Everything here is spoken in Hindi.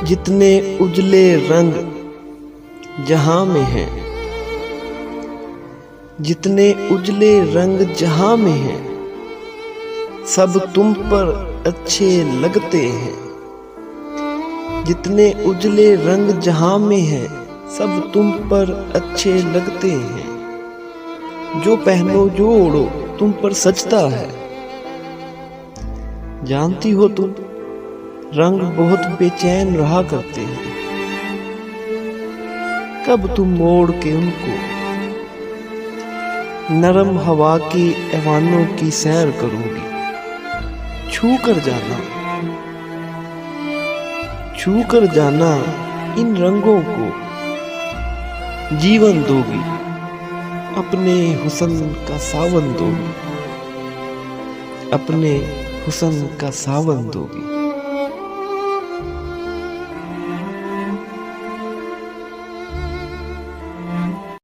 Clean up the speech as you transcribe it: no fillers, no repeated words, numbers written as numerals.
जितने उजले रंग जहां में हैं, जितने उजले रंग जहां में हैं, सब तुम पर अच्छे लगते हैं। जितने उजले रंग जहां में हैं, सब तुम पर अच्छे लगते हैं। जो पहनो जो ओढ़ो तुम पर सजता है। जानती हो तुम, रंग बहुत बेचैन रहा करते हैं। कब तुम मोड़ के उनको नरम हवा की ऐवानों की सैर करोगी। छू कर जाना, छू कर जाना इन रंगों को जीवन दोगी। अपने हुस्न का सावन दोगी, अपने हुस्न का सावन दोगी।